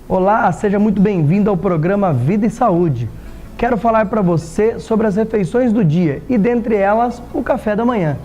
Olá, seja muito bem-vindo ao programa Vida e Saúde. Quero falar para você sobre as refeições do dia e, dentre elas, o café da manhã.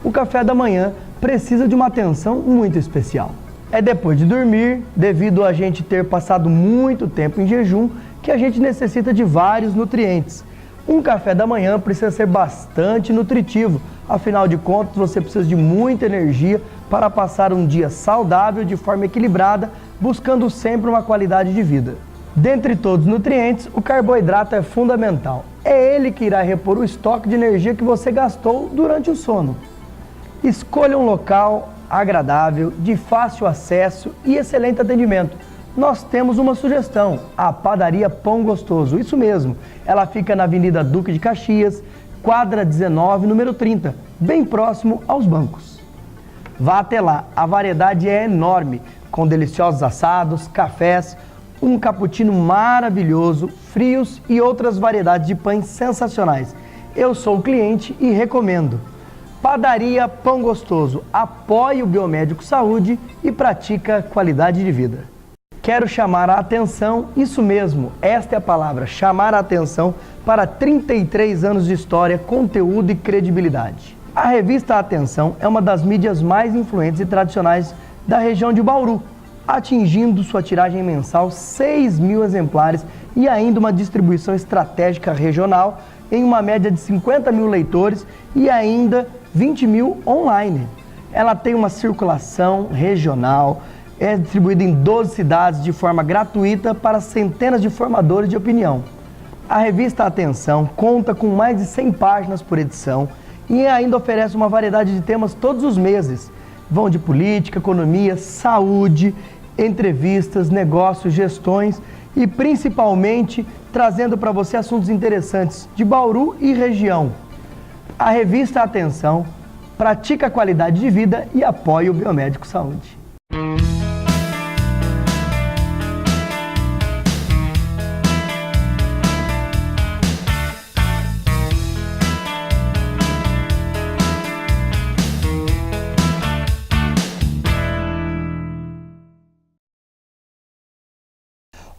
O café da manhã precisa de uma atenção muito especial. É depois de dormir, devido a gente ter passado muito tempo em jejum, que a gente necessita de vários nutrientes. Um café da manhã precisa ser bastante nutritivo, afinal de contas você precisa de muita energia para passar um dia saudável de forma equilibrada, buscando sempre uma qualidade de vida. Dentre todos os nutrientes, o carboidrato é fundamental. É ele que irá repor o estoque de energia que você gastou durante o sono. Escolha um local agradável, de fácil acesso e excelente atendimento. Nós temos uma sugestão, a Padaria Pão Gostoso, isso mesmo. Ela fica na Avenida Duque de Caxias, quadra 19, número 30, bem próximo aos bancos. Vá até lá, a variedade é enorme, com deliciosos assados, cafés, um cappuccino maravilhoso, frios e outras variedades de pães sensacionais. Eu sou cliente e recomendo. Padaria Pão Gostoso, apoie o Biomédico Saúde e pratica qualidade de vida. Quero chamar a atenção, isso mesmo, esta é a palavra, chamar a atenção para 33 anos de história, conteúdo e credibilidade. A revista Atenção é uma das mídias mais influentes e tradicionais da região de Bauru, atingindo sua tiragem mensal 6.000 exemplares e ainda uma distribuição estratégica regional em uma média de 50.000 leitores e ainda 20.000 online. Ela tem uma circulação regional, é distribuída em 12 cidades de forma gratuita para centenas de formadores de opinião. A revista Atenção conta com mais de 100 páginas por edição e ainda oferece uma variedade de temas todos os meses. Vão de política, economia, saúde, entrevistas, negócios, gestões e principalmente trazendo para você assuntos interessantes de Bauru e região. A revista Atenção pratica a qualidade de vida e apoia o Biomédico Saúde.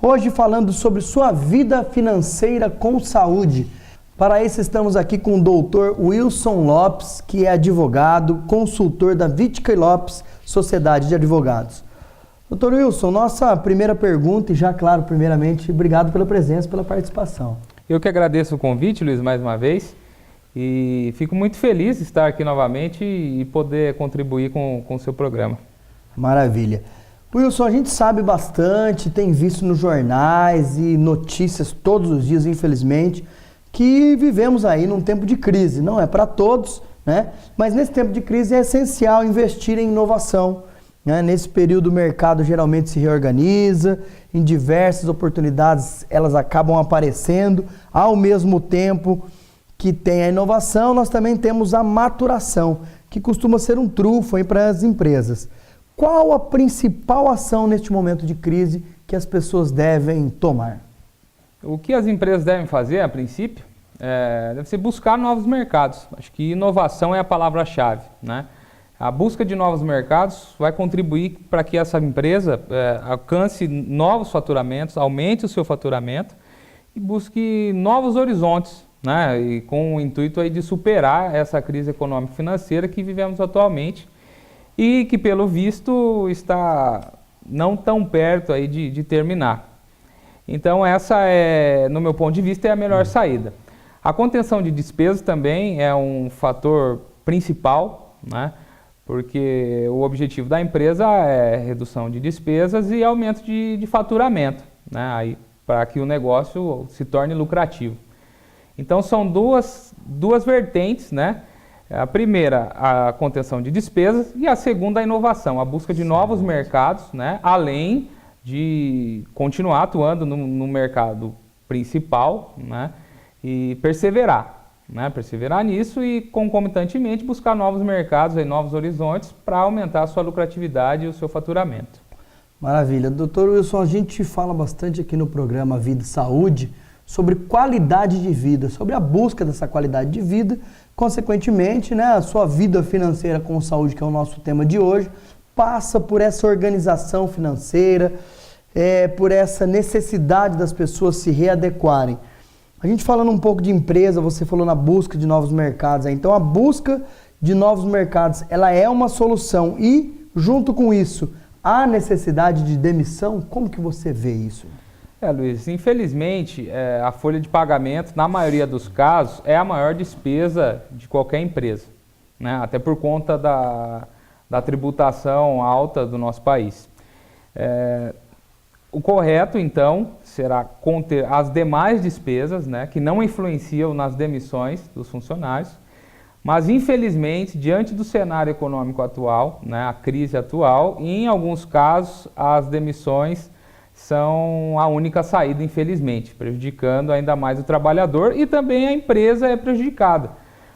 Hoje falando sobre sua vida financeira com saúde. Para isso estamos aqui com o Dr. Wilson Lopes, que é advogado, consultor da Vitka e Lopes, Sociedade de Advogados. Dr. Wilson, nossa primeira pergunta, e já claro, primeiramente, obrigado pela presença, pela participação. Eu que agradeço o convite, Luiz, mais uma vez, e fico muito feliz de estar aqui novamente e poder contribuir com o seu programa. Maravilha. Wilson, a gente sabe bastante, tem visto nos jornais e notícias todos os dias, infelizmente, que vivemos aí num tempo de crise. Não é para todos, né? Mas nesse tempo de crise é essencial investir em inovação, né? Nesse período o mercado geralmente se reorganiza, em diversas oportunidades elas acabam aparecendo. Ao mesmo tempo que tem a inovação, nós também temos a maturação, que costuma ser um trunfo para as empresas. Qual a principal ação neste momento de crise que as pessoas devem tomar? O que as empresas devem fazer, a princípio, deve ser buscar novos mercados. Acho que inovação é a palavra-chave, né? A busca de novos mercados vai contribuir para que essa empresa alcance novos faturamentos, aumente o seu faturamento e busque novos horizontes, né? E com o intuito aí de superar essa crise econômico-financeira que vivemos atualmente e que, pelo visto, está não tão perto aí de terminar. Então essa no meu ponto de vista, é a melhor saída. A contenção de despesas também é um fator principal, né? Porque o objetivo da empresa é redução de despesas e aumento de faturamento, né? Aí, para que o negócio se torne lucrativo. Então são duas vertentes, né? A primeira, a contenção de despesas, e a segunda, a inovação, a busca de novos mercados, né? Além de continuar atuando no mercado principal, né? E perseverar, né? Perseverar nisso e concomitantemente buscar novos mercados, novos horizontes para aumentar a sua lucratividade e o seu faturamento. Maravilha. Doutor Wilson, a gente fala bastante aqui no programa Vida e Saúde sobre qualidade de vida, sobre a busca dessa qualidade de vida. Consequentemente, né, a sua vida financeira com saúde, que é o nosso tema de hoje, passa por essa organização financeira, por essa necessidade das pessoas se readequarem. A gente falando um pouco de empresa, você falou na busca de novos mercados. Então, a busca de novos mercados, ela é uma solução e, junto com isso, há necessidade de demissão? Como que você vê isso? Luiz, infelizmente, a folha de pagamento, na maioria dos casos, é a maior despesa de qualquer empresa, né? Até por conta da tributação alta do nosso país. O correto, então, será conter as demais despesas, né, que não influenciam nas demissões dos funcionários, mas, infelizmente, diante do cenário econômico atual, né, a crise atual, em alguns casos, as demissões são a única saída, infelizmente, prejudicando ainda mais o trabalhador e também a empresa é prejudicada,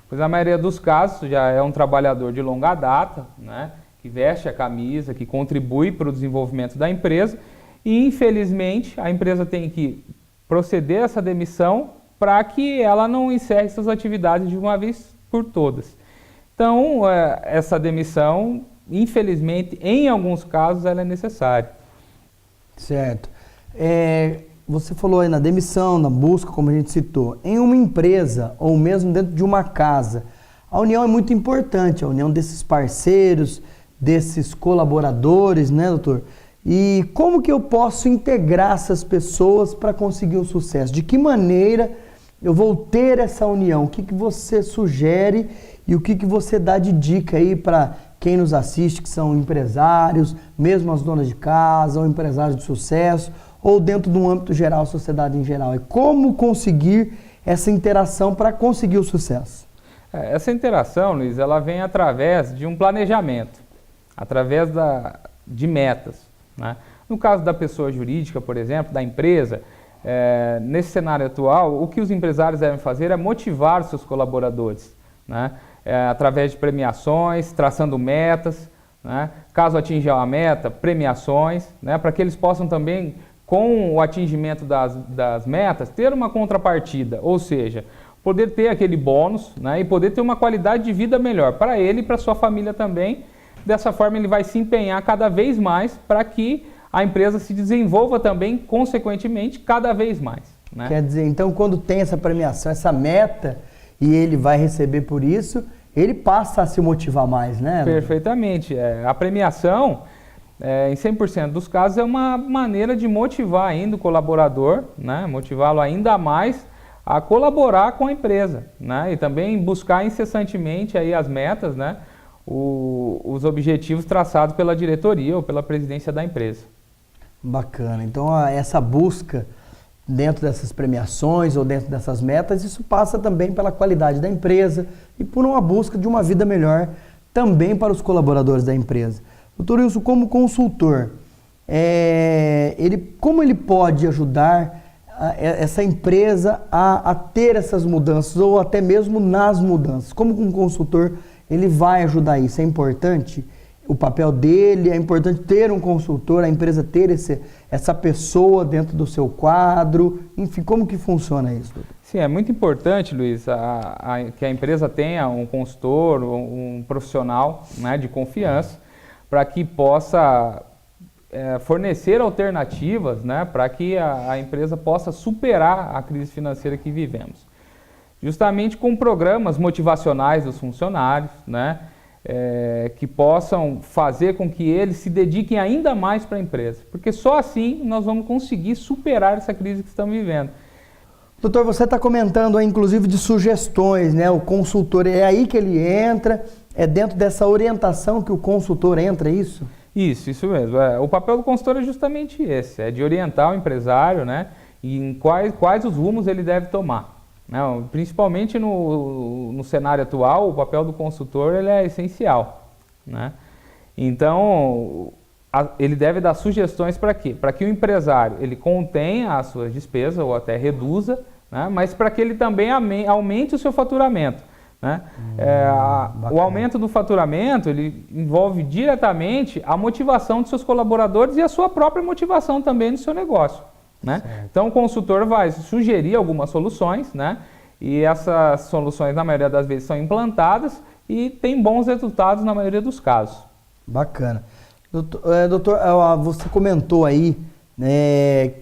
pois na maioria dos casos já é um trabalhador de longa data, né, que veste a camisa, que contribui para o desenvolvimento da empresa. E, infelizmente, a empresa tem que proceder a essa demissão para que ela não encerre suas atividades de uma vez por todas. Então, essa demissão, infelizmente, em alguns casos, ela é necessária. Certo. Você falou aí na demissão, na busca, como a gente citou. Em uma empresa, ou mesmo dentro de uma casa, a união é muito importante, a união desses parceiros, desses colaboradores, né, doutor? E como que eu posso integrar essas pessoas para conseguir o sucesso? De que maneira eu vou ter essa união? O que que você sugere e o que que você dá de dica aí para quem nos assiste, que são empresários, mesmo as donas de casa, ou empresários de sucesso, ou dentro de um âmbito geral, sociedade em geral? E como conseguir essa interação para conseguir o sucesso? Essa interação, Luiz, ela vem através de um planejamento, através de metas. Né? No caso da pessoa jurídica, por exemplo, da empresa, nesse cenário atual, o que os empresários devem fazer é motivar seus colaboradores, né? Através de premiações, traçando metas, né? Caso atinjam a meta, premiações, né? Para que eles possam também, com o atingimento das metas, ter uma contrapartida, ou seja, poder ter aquele bônus, né? E poder ter uma qualidade de vida melhor para ele e para sua família também. Dessa forma, ele vai se empenhar cada vez mais para que a empresa se desenvolva também, consequentemente, cada vez mais. Né? Quer dizer, então, quando tem essa premiação, essa meta, e ele vai receber por isso, ele passa a se motivar mais, né? Perfeitamente. A premiação, em 100% dos casos, é uma maneira de motivar ainda o colaborador, né? Motivá-lo ainda mais a colaborar com a empresa, né? E também buscar incessantemente aí as metas, né? Os objetivos traçados pela diretoria ou pela presidência da empresa. Bacana. Então, essa busca dentro dessas premiações ou dentro dessas metas, isso passa também pela qualidade da empresa e por uma busca de uma vida melhor também para os colaboradores da empresa. Doutor Wilson, como consultor, como ele pode ajudar essa empresa a ter essas mudanças ou até mesmo nas mudanças? Como um consultor ele vai ajudar isso? É importante o papel dele, é importante ter um consultor, a empresa ter essa pessoa dentro do seu quadro, enfim, como que funciona isso? Sim, é muito importante, Luiz, que a empresa tenha um consultor, um profissional, né, de confiança, para que possa fornecer alternativas, né, para que a empresa possa superar a crise financeira que vivemos. Justamente com programas motivacionais dos funcionários, né, que possam fazer com que eles se dediquem ainda mais para a empresa, porque só assim nós vamos conseguir superar essa crise que estamos vivendo. Doutor, você está comentando aí, inclusive, de sugestões, né? O consultor, é aí que ele entra, é dentro dessa orientação que o consultor entra, é isso? Isso mesmo. O papel do consultor é justamente esse, é de orientar o empresário, né, em quais os rumos ele deve tomar. Não, principalmente no cenário atual, o papel do consultor ele é essencial, né? Então, ele deve dar sugestões para quê? Para que o empresário ele contenha as suas despesas ou até reduza, né? Mas para que ele também aumente o seu faturamento. Né? O aumento do faturamento ele envolve diretamente a motivação dos seus colaboradores e a sua própria motivação também no seu negócio. Né? Então o consultor vai sugerir algumas soluções, né? E essas soluções na maioria das vezes são implantadas e tem bons resultados na maioria dos casos. Bacana. Doutor, você comentou aí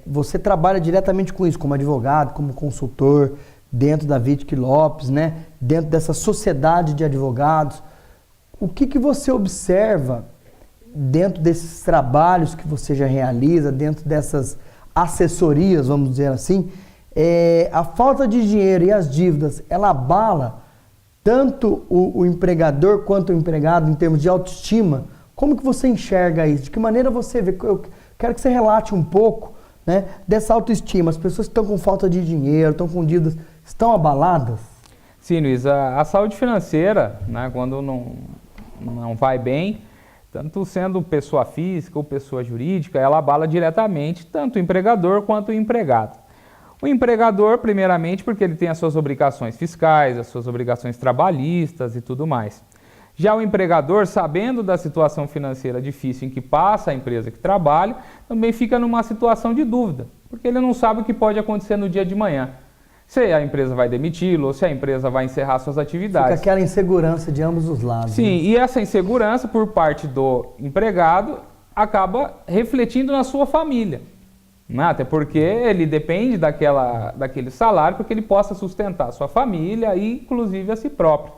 Você trabalha diretamente com isso, como advogado, como consultor, dentro da Vitic Lopes, né? Dentro dessa sociedade de advogados. O que você observa dentro desses trabalhos que você já realiza, dentro dessas assessorias, vamos dizer assim, a falta de dinheiro e as dívidas, ela abala tanto o empregador quanto o empregado em termos de autoestima? Como que você enxerga isso? De que maneira você vê? Eu quero que você relate um pouco, né, dessa autoestima. As pessoas que estão com falta de dinheiro, estão com dívidas, estão abaladas? Sim, Luiz, a saúde financeira, né, quando não vai bem, tanto sendo pessoa física ou pessoa jurídica, ela abala diretamente tanto o empregador quanto o empregado. O empregador, primeiramente, porque ele tem as suas obrigações fiscais, as suas obrigações trabalhistas e tudo mais. Já o empregador, sabendo da situação financeira difícil em que passa a empresa que trabalha, também fica numa situação de dúvida, porque ele não sabe o que pode acontecer no dia de manhã. Se a empresa vai demiti-lo ou se a empresa vai encerrar suas atividades. Fica aquela insegurança de ambos os lados. Sim, né? E essa insegurança por parte do empregado acaba refletindo na sua família. Né? Até porque ele depende daquele salário para que ele possa sustentar a sua família e inclusive a si próprio.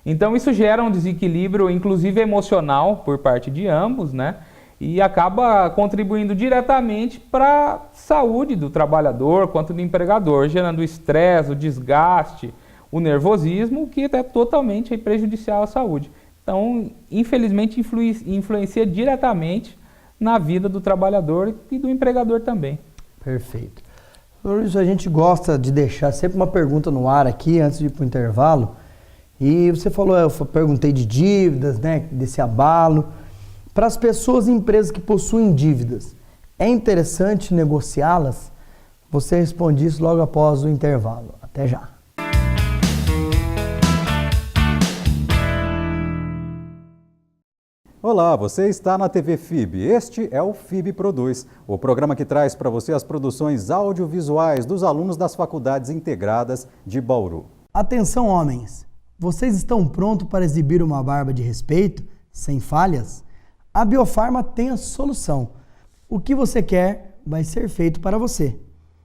Então isso gera um desequilíbrio, inclusive emocional, por parte de ambos, né? E acaba contribuindo diretamente para a saúde do trabalhador quanto do empregador, gerando o estresse, o desgaste, o nervosismo, o que é totalmente prejudicial à saúde. Então, infelizmente, influencia diretamente na vida do trabalhador e do empregador também. Perfeito. Por isso a gente gosta de deixar sempre uma pergunta no ar aqui, antes de ir para o intervalo. E você falou, eu perguntei de dívidas, né, desse abalo. Para as pessoas e empresas que possuem dívidas, é interessante negociá-las? Você responde isso logo após o intervalo. Até já. Olá, você está na TV FIB. Este é o FIB Produz, o programa que traz para você as produções audiovisuais dos alunos das faculdades integradas de Bauru. Atenção, homens! Vocês estão prontos para exibir uma barba de respeito, sem falhas? A Biofarma tem a solução. O que você quer vai ser feito para você.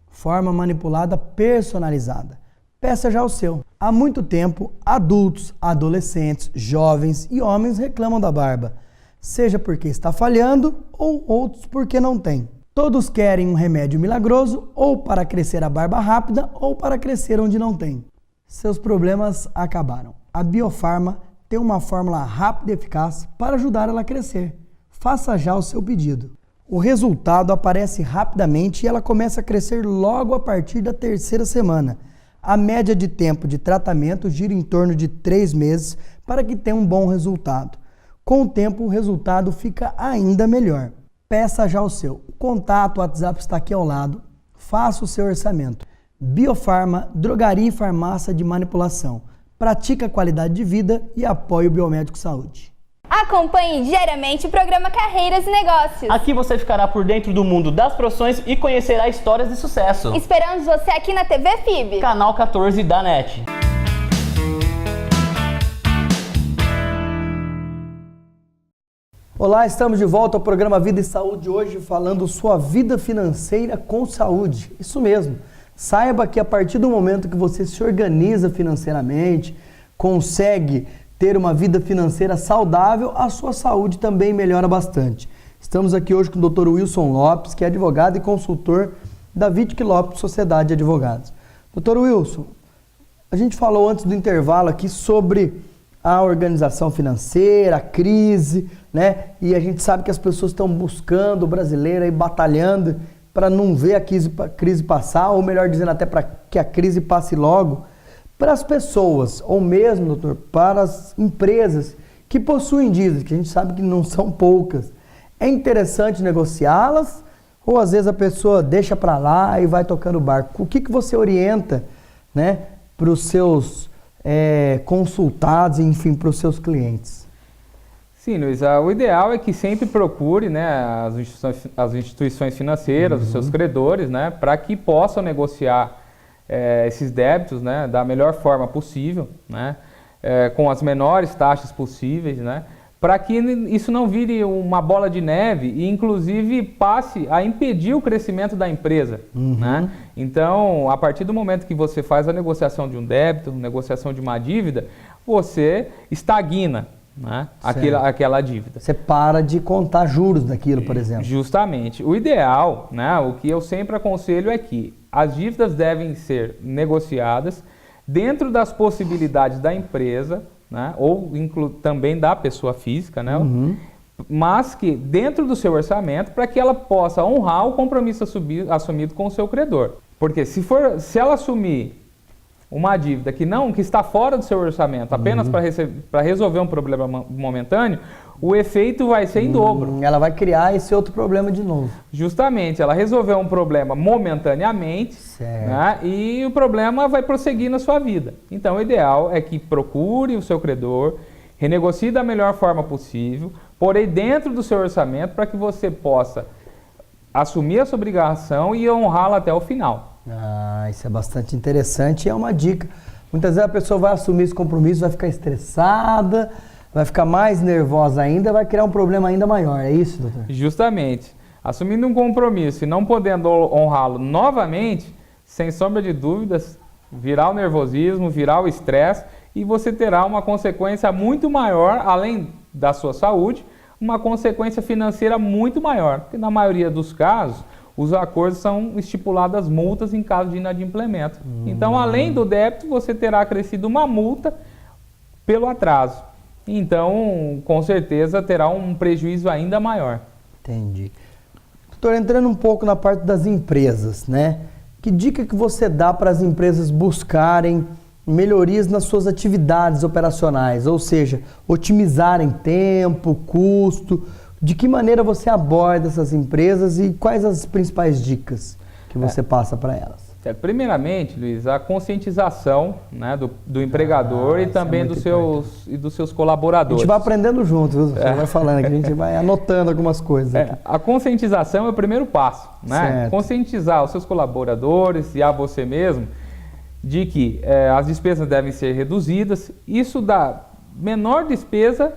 Forma manipulada personalizada. Peça já o seu. Há muito tempo, adultos, adolescentes, jovens e homens reclamam da barba. Seja porque está falhando ou outros porque não tem. Todos querem um remédio milagroso ou para crescer a barba rápida ou para crescer onde não tem. Seus problemas acabaram. A Biofarma tem uma fórmula rápida e eficaz para ajudar ela a crescer. Faça já o seu pedido. O resultado aparece rapidamente e ela começa a crescer logo a partir da 3ª semana. A média de tempo de tratamento gira em torno de 3 meses para que tenha um bom resultado. Com o tempo, o resultado fica ainda melhor. Peça já o seu. O contato, o WhatsApp está aqui ao lado. Faça o seu orçamento. Biofarma, drogaria e farmácia de manipulação. Pratica a qualidade de vida e apoie o Biomédico Saúde. Acompanhe diariamente o programa Carreiras e Negócios. Aqui você ficará por dentro do mundo das profissões e conhecerá histórias de sucesso. Esperamos você aqui na TV FIB. Canal 14 da NET. Olá, estamos de volta ao programa Vida e Saúde hoje falando sua vida financeira com saúde. Isso mesmo. Saiba que a partir do momento que você se organiza financeiramente, consegue ter uma vida financeira saudável, a sua saúde também melhora bastante. Estamos aqui hoje com o Dr. Wilson Lopes, que é advogado e consultor da Vitic Lopes Sociedade de Advogados. Dr. Wilson, a gente falou antes do intervalo aqui sobre a organização financeira, a crise, né? E a gente sabe que as pessoas estão buscando, o brasileiro aí batalhando para não ver a crise passar, ou melhor dizendo, até para que a crise passe logo. Para as pessoas, ou mesmo, doutor, para as empresas que possuem dívidas, que a gente sabe que não são poucas, é interessante negociá-las ou às vezes a pessoa deixa para lá e vai tocando o barco? O que você orienta, né, para os seus consultados, enfim, para os seus clientes? Sim, Luiz, o ideal é que sempre procure, né, as instituições financeiras, os seus credores, né, para que possam negociar esses débitos, né, da melhor forma possível, né, com as menores taxas possíveis, né, para que isso não vire uma bola de neve e, inclusive, passe a impedir o crescimento da empresa. Né? Então, a partir do momento que você faz a negociação de um débito, negociação de uma dívida, você estagna, né, aquela dívida. Você para de contar juros daquilo, por exemplo. Justamente. O ideal, né, o que eu sempre aconselho é que as dívidas devem ser negociadas dentro das possibilidades da empresa, né, ou também da pessoa física, né, mas que dentro do seu orçamento, para que ela possa honrar o compromisso assumido com o seu credor. Porque se ela assumir uma dívida que está fora do seu orçamento, apenas para resolver um problema momentâneo, o efeito vai ser em dobro. Ela vai criar esse outro problema de novo. Justamente, ela resolveu um problema momentaneamente, né, e o problema vai prosseguir na sua vida. Então, o ideal é que procure o seu credor, renegocie da melhor forma possível, porém dentro do seu orçamento, para que você possa assumir essa obrigação e honrá-la até o final. Isso é bastante interessante e é uma dica. Muitas vezes a pessoa vai assumir esse compromisso, vai ficar estressada, vai ficar mais nervosa ainda, vai criar um problema ainda maior. É isso, doutor? Justamente. Assumindo um compromisso e não podendo honrá-lo novamente, sem sombra de dúvidas, virá o nervosismo, virá o estresse e você terá uma consequência muito maior, além da sua saúde, uma consequência financeira muito maior. Porque na maioria dos casos, os acordos são estipuladas multas em caso de inadimplemento. Então, além do débito, você terá acrescido uma multa pelo atraso. Então, com certeza, terá um prejuízo ainda maior. Entendi. Doutor, entrando um pouco na parte das empresas, né? Que dica que você dá para as empresas buscarem melhorias nas suas atividades operacionais? Ou seja, otimizarem tempo, custo. De que maneira você aborda essas empresas e quais as principais dicas que você passa para elas? Primeiramente, Luiz, a conscientização, né, do empregador e também dos seus colaboradores. A gente vai aprendendo junto, viu? Você vai falando que a gente vai anotando algumas coisas. A conscientização é o primeiro passo, né? Conscientizar os seus colaboradores e a você mesmo de que as despesas devem ser reduzidas. Isso dá menor despesa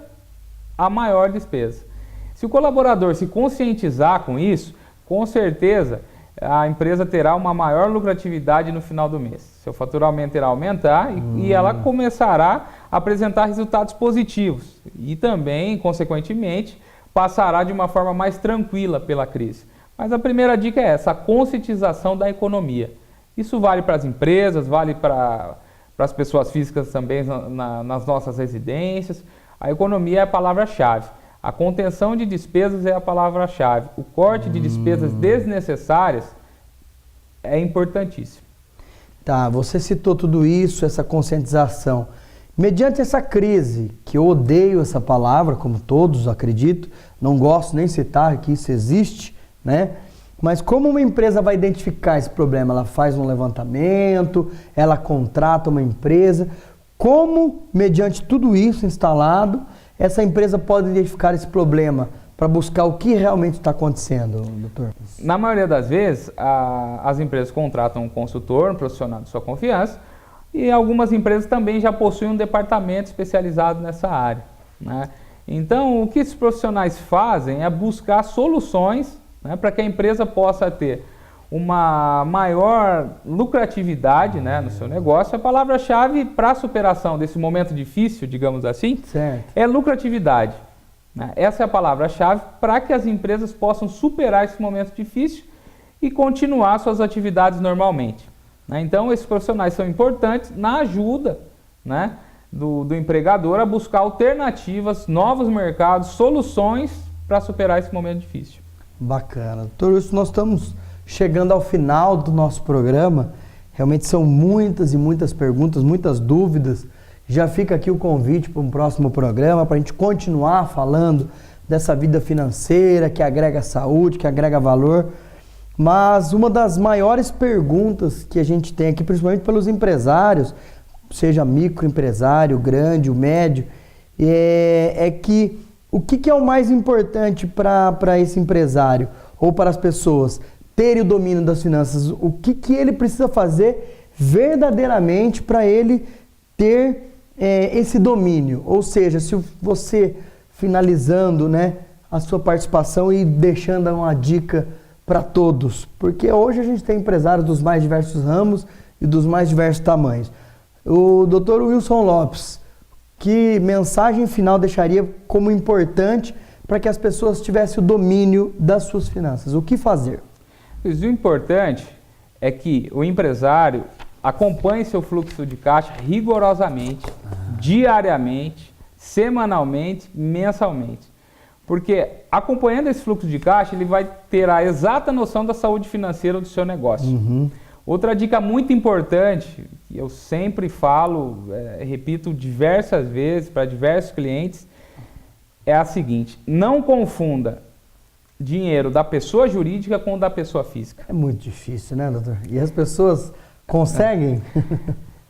a maior despesa. Se o colaborador se conscientizar com isso, com certeza a empresa terá uma maior lucratividade no final do mês. Seu faturamento irá aumentar e ela começará a apresentar resultados positivos e também, consequentemente, passará de uma forma mais tranquila pela crise. Mas a primeira dica é essa, a conscientização da economia. Isso vale para as empresas, vale para as pessoas físicas também nas nossas residências. A economia é a palavra-chave. A contenção de despesas é a palavra-chave. O corte de despesas desnecessárias é importantíssimo. Tá, você citou tudo isso, essa conscientização. Mediante essa crise, que eu odeio essa palavra, como todos acredito, não gosto nem citar que isso existe, né? Mas como uma empresa vai identificar esse problema? Ela faz um levantamento, ela contrata uma empresa. Como, mediante tudo isso instalado, essa empresa pode identificar esse problema para buscar o que realmente está acontecendo, doutor? Na maioria das vezes, as empresas contratam um consultor, um profissional de sua confiança, e algumas empresas também já possuem um departamento especializado nessa área, né? Então, o que esses profissionais fazem é buscar soluções, né, para que a empresa possa ter uma maior lucratividade, né, no seu negócio. A palavra-chave para a superação desse momento difícil, digamos assim, é lucratividade, né? Essa é a palavra-chave para que as empresas possam superar esse momento difícil e continuar suas atividades normalmente, né? Então, esses profissionais são importantes na ajuda, né, do empregador a buscar alternativas, novos mercados, soluções para superar esse momento difícil. Bacana. Doutor, nós estamos chegando ao final do nosso programa. Realmente são muitas e muitas perguntas, muitas dúvidas. Já fica aqui o convite para um próximo programa, para a gente continuar falando dessa vida financeira que agrega saúde, que agrega valor. Mas uma das maiores perguntas que a gente tem aqui, principalmente pelos empresários, seja microempresário, grande, o médio, é que o que é o mais importante para esse empresário ou para as pessoas terem o domínio das finanças? O que ele precisa fazer verdadeiramente para ele ter esse domínio? Ou seja, se você finalizando, né, a sua participação e deixando uma dica para todos, porque hoje a gente tem empresários dos mais diversos ramos e dos mais diversos tamanhos. O Dr. Wilson Lopes, que mensagem final deixaria como importante para que as pessoas tivessem o domínio das suas finanças? O que fazer? O importante é que o empresário acompanhe seu fluxo de caixa rigorosamente, diariamente, semanalmente, mensalmente. Porque acompanhando esse fluxo de caixa, ele vai ter a exata noção da saúde financeira do seu negócio. Outra dica muito importante, que eu sempre falo, repito diversas vezes para diversos clientes, é a seguinte: não confunda dinheiro da pessoa jurídica com o da pessoa física. É muito difícil, né, doutor? E as pessoas conseguem?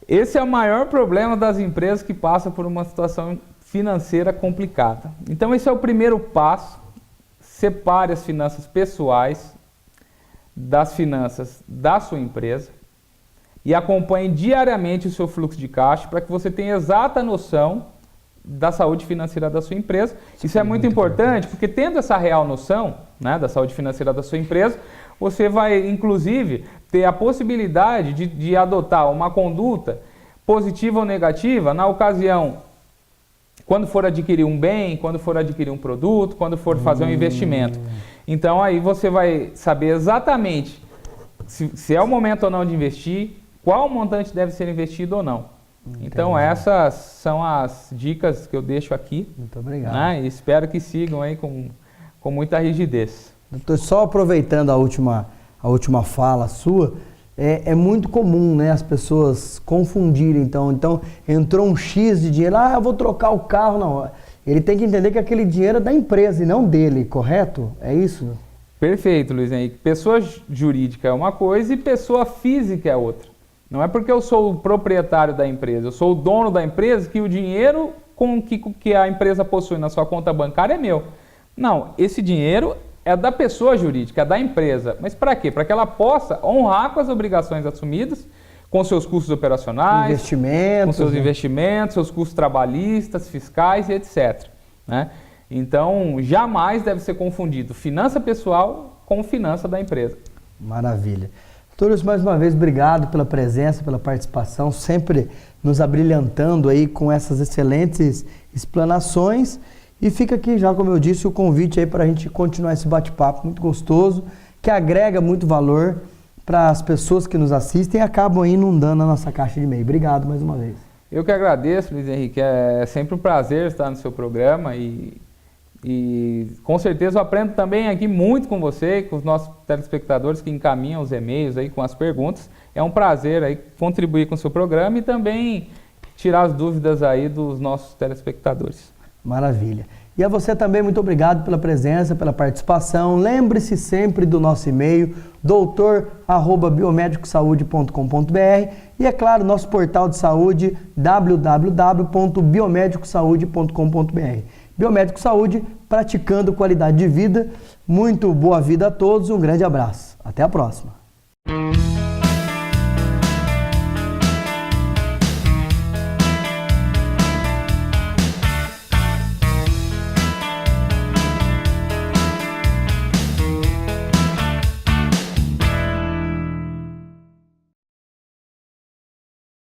Esse é o maior problema das empresas que passam por uma situação financeira complicada. Então esse é o primeiro passo. Separe as finanças pessoais das finanças da sua empresa e acompanhe diariamente o seu fluxo de caixa para que você tenha exata noção da saúde financeira da sua empresa. Isso é muito importante, porque tendo essa real noção, né, da saúde financeira da sua empresa, você vai, inclusive, ter a possibilidade de adotar uma conduta positiva ou negativa na ocasião, quando for adquirir um bem, quando for adquirir um produto, quando for fazer um investimento. Então aí você vai saber exatamente se é o momento ou não de investir, qual montante deve ser investido ou não. Então essas são as dicas que eu deixo aqui. Muito obrigado. Né? E espero que sigam aí com muita rigidez. Doutor, só aproveitando a última fala sua, é muito comum, né, as pessoas confundirem. Então entrou um X de dinheiro, eu vou trocar o carro. Não, ele tem que entender que aquele dinheiro é da empresa e não dele, correto? É isso? Perfeito, Luiz Henrique. Pessoa jurídica é uma coisa e pessoa física é outra. Não é porque eu sou o proprietário da empresa, eu sou o dono da empresa, que o dinheiro que a empresa possui na sua conta bancária é meu. Não, esse dinheiro é da pessoa jurídica, é da empresa. Mas para quê? Para que ela possa honrar com as obrigações assumidas, com seus custos operacionais, com seus investimentos, seus custos trabalhistas, fiscais e etc. Né? Então, jamais deve ser confundido finança pessoal com finança da empresa. Maravilha. Doutor, mais uma vez, obrigado pela presença, pela participação, sempre nos abrilhantando aí com essas excelentes explanações. E fica aqui já, como eu disse, o convite aí para a gente continuar esse bate-papo muito gostoso, que agrega muito valor para as pessoas que nos assistem e acabam aí inundando a nossa caixa de e-mail. Obrigado mais uma vez. Eu que agradeço, Luiz Henrique. É sempre um prazer estar no seu programa e com certeza eu aprendo também aqui muito com você, com os nossos telespectadores que encaminham os e-mails aí com as perguntas. É um prazer aí contribuir com o seu programa e também tirar as dúvidas aí dos nossos telespectadores. Maravilha. E a você também, muito obrigado pela presença, pela participação. Lembre-se sempre do nosso e-mail, doutor@biomedicosaude.com.br e, é claro, nosso portal de saúde, www.biomedicosaude.com.br. Biomédico Saúde, praticando qualidade de vida. Muito boa vida a todos, um grande abraço. Até a próxima.